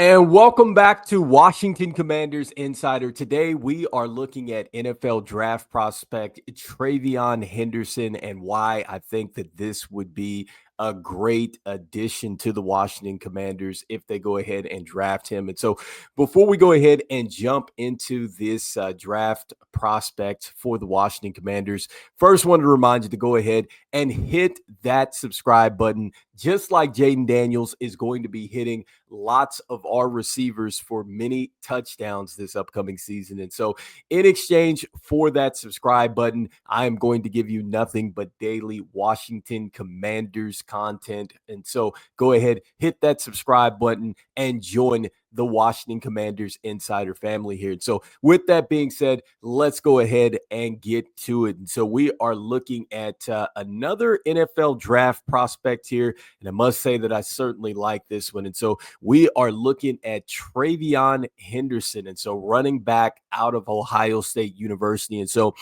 And welcome back to Washington Commanders Insider. Today, we are looking at NFL draft prospect TreVeyon Henderson and why I think that this would be a great addition to the Washington Commanders if they go ahead and draft him. And so before we go ahead and jump into this draft prospect for the Washington Commanders, first wanted to remind you to go ahead and hit that subscribe button, just like Jaden Daniels is going to be hitting lots of our receivers for many touchdowns this upcoming season. And so in exchange for that subscribe button, I am going to give you nothing but daily Washington Commanders content. And so go ahead, hit that subscribe button and join the Washington Commanders Insider family here. And so with that being said, let's go ahead and get to it. And so we are looking at another NFL draft prospect here. And I must say that I certainly like this one. And so we are looking at TreVeyon Henderson. And so running back out of Ohio State University. And so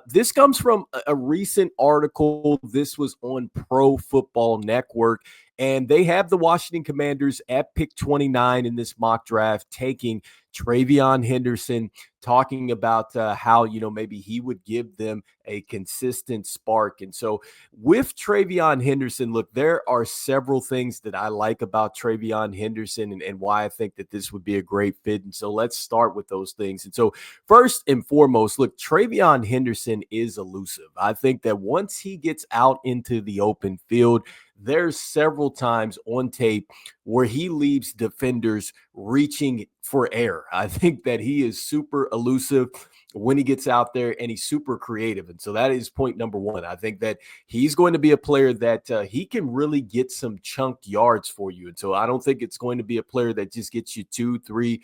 this comes from a recent article. This was on Pro Football Network. And they have the Washington Commanders at pick 29 in this mock draft, taking TreVeyon Henderson, talking about how, maybe he would give them a consistent spark. And so with TreVeyon Henderson, look, there are several things that I like about TreVeyon Henderson and why I think that this would be a great fit. And so let's start with those things. And so first and foremost, look, TreVeyon Henderson is elusive. I think that once he gets out into the open field, there's several times on tape where he leaves defenders reaching for air. I think that he is super elusive when he gets out there, and he's super creative. And so that is point number one. I think that he's going to be a player that he can really get some chunk yards for you. And so I don't think it's going to be a player that just gets you 2, 3,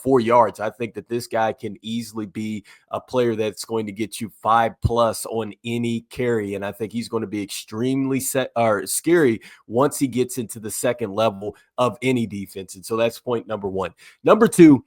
4 yards. I think that this guy can easily be a player that's going to get you 5+ on any carry. And I think he's going to be extremely scary once he gets into the second level of any defense. And so that's point number one. Number two,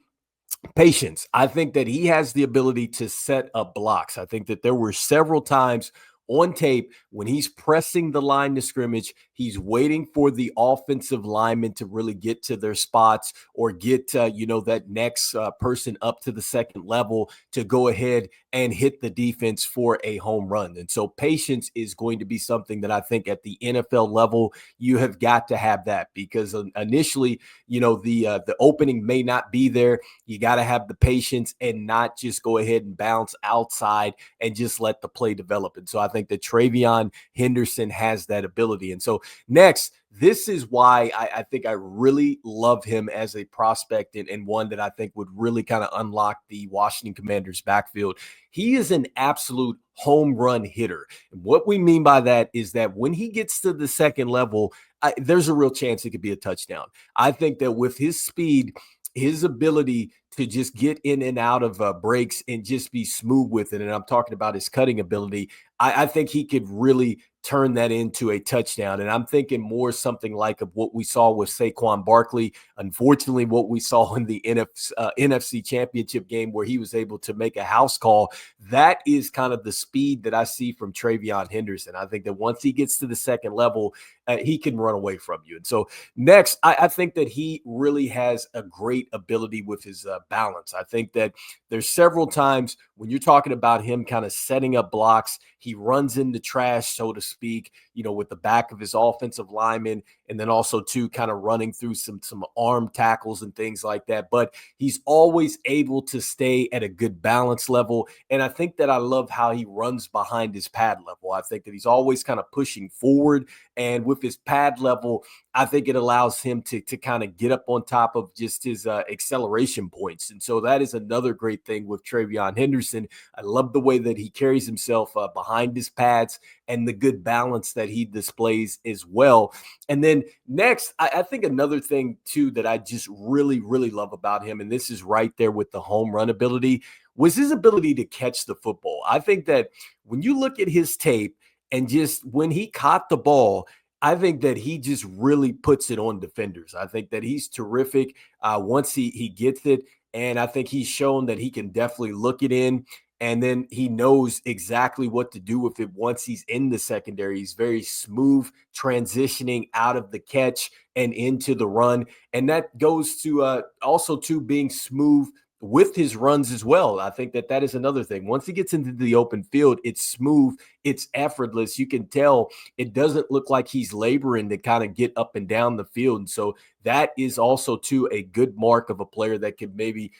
patience. I think that he has the ability to set up blocks. I think that there were several times on tape when he's pressing the line to scrimmage, he's waiting for the offensive lineman to really get to their spots or get, that next person up to the second level to go ahead and hit the defense for a home run. And so patience is going to be something that I think at the NFL level, you have got to have that, because initially, the opening may not be there. You got to have the patience and not just go ahead and bounce outside and just let the play develop. And so I think that TreVeyon Henderson has that ability. And so next, this is why I think I really love him as a prospect and one that I think would really kind of unlock the Washington Commanders backfield. He is an absolute home run hitter. And what we mean by that is that when he gets to the second level, there's a real chance it could be a touchdown. I think that with his speed, his ability to just get in and out of breaks and just be smooth with it, and I'm talking about his cutting ability, I think he could really turn that into a touchdown. And I'm thinking more something like of what we saw with Saquon Barkley. Unfortunately, what we saw in the NFC Championship game where he was able to make a house call, that is kind of the speed that I see from TreVeyon Henderson. I think that once he gets to the second level, he can run away from you. And so next, I think that he really has a great ability with his balance. I think that there's several times when you're talking about him kind of setting up blocks, he runs into trash, so to speak, with the back of his offensive lineman, and then also too kind of running through some arm tackles and things like that. But he's always able to stay at a good balance level. And I think that I love how he runs behind his pad level. I think that he's always kind of pushing forward, and with his pad level, I think it allows him to kind of get up on top of just his acceleration points. And so that is another great thing with TreVeyon Henderson. I love the way that he carries himself behind his pads and the good balance that he displays as well. And then next, I think another thing too that I just really, really love about him, and this is right there with the home run ability, was his ability to catch the football. I think that when you look at his tape and just when he caught the ball, I think that he just really puts it on defenders. I think that he's terrific once he gets it. And I think he's shown that he can definitely look it in And then he knows exactly what to do with it once he's in the secondary. He's very smooth transitioning out of the catch and into the run. And that goes to also to being smooth with his runs as well. I think that that is another thing. Once he gets into the open field, it's smooth, it's effortless. You can tell it doesn't look like he's laboring to kind of get up and down the field. And so that is also too a good mark of a player that can maybe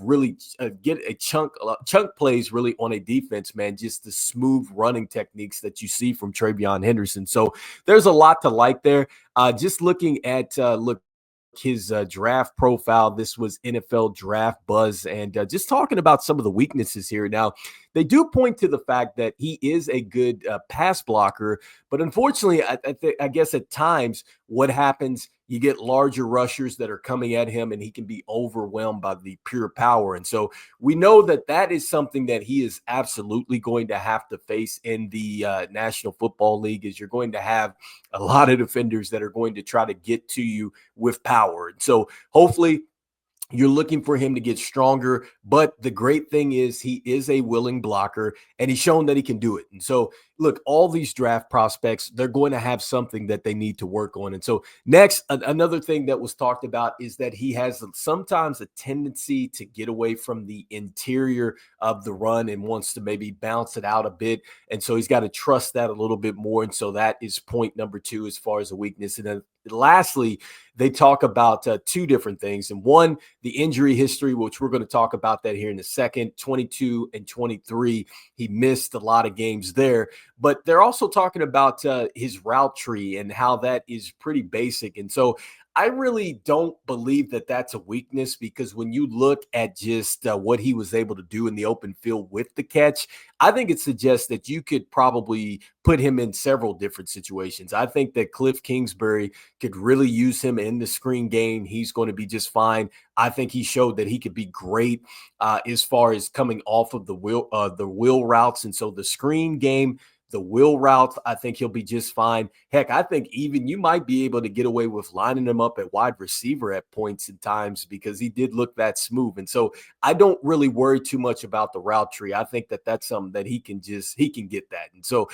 really get a chunk plays really on a defense, man. Just the smooth running techniques that you see from TreVeyon Henderson. So there's a lot to like there. Just looking at his draft profile. This was NFL Draft Buzz, and just talking about some of the weaknesses here. Now, they do point to the fact that he is a good pass blocker, but unfortunately, I guess at times what happens, you get larger rushers that are coming at him, and he can be overwhelmed by the pure power. And so we know that that is something that he is absolutely going to have to face in the National Football League. Is you're going to have a lot of defenders that are going to try to get to you with power. And so hopefully you're looking for him to get stronger, but the great thing is he is a willing blocker, and he's shown that he can do it. And so, look, all these draft prospects, they're going to have something that they need to work on. And so, next, another thing that was talked about is that he has sometimes a tendency to get away from the interior of the run and wants to maybe bounce it out a bit. And so, he's got to trust that a little bit more. And so, that is point number 2 as far as a weakness. And then, lastly, they talk about two different things. And one, the injury history, which we're going to talk about that here in a second. 22 and 23, he missed a lot of games there. But they're also talking about his route tree and how that is pretty basic. And so I really don't believe that that's a weakness, because when you look at just what he was able to do in the open field with the catch, I think it suggests that you could probably put him in several different situations. I think that Cliff Kingsbury could really use him in the screen game. He's going to be just fine. I think he showed that he could be great as far as coming off of the wheel routes. And so the screen game, the wheel routes, I think he'll be just fine. Heck, I think even you might be able to get away with lining him up at wide receiver at points and times, because he did look that smooth. And so I don't really worry too much about the route tree. I think that that's something that he can get that. And so,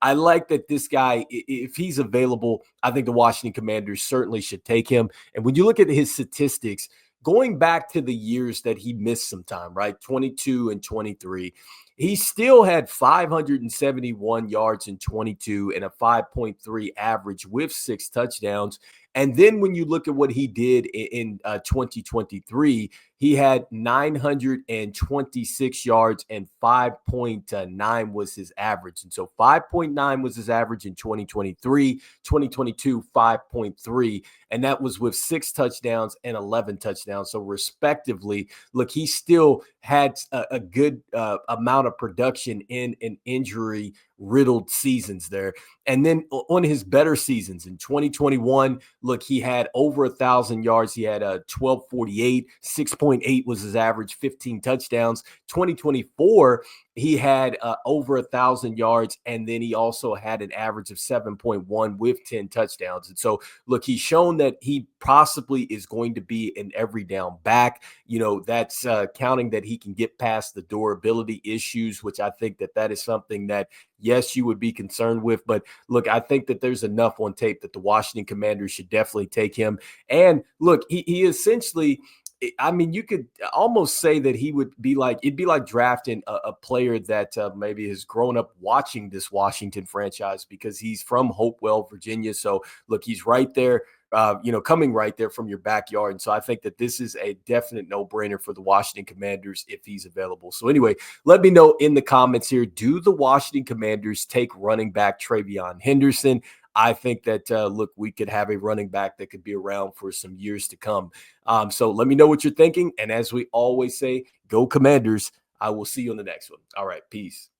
I like that this guy, if he's available, I think the Washington Commanders certainly should take him. And when you look at his statistics, going back to the years that he missed some time, right? 22 and 23, he still had 571 yards in 22 and a 5.3 average with 6 touchdowns. And then when you look at what he did in 2023, he had 926 yards and 5.9 was his average. And so 5.9 was his average in 2023, 2022, 5.3. And that was with 6 touchdowns and 11 touchdowns. So respectively, look, he still had a good amount of production in an injury riddled seasons there. And then on his better seasons in 2021, look, he had over 1,000 yards. He had a 1248, 6.8 was his average, 15 touchdowns. 2024, he had over 1,000 yards, and then he also had an average of 7.1 with 10 touchdowns. And so, look, he's shown that he possibly is going to be an every down back. That's counting that he can get past the durability issues, which I think that is something that, yes, you would be concerned with. But look, I think that there's enough on tape that the Washington Commanders should definitely take him. And look, he essentially, I mean, you could almost say that it'd be like drafting a player that maybe has grown up watching this Washington franchise, because he's from Hopewell, Virginia. So look, he's right there, coming right there from your backyard. And so I think that this is a definite no-brainer for the Washington Commanders if he's available. So anyway, let me know in the comments here, do the Washington Commanders take running back TreVeyon Henderson? I think that, look, we could have a running back that could be around for some years to come. So let me know what you're thinking. And as we always say, go Commanders. I will see you on the next one. All right. Peace.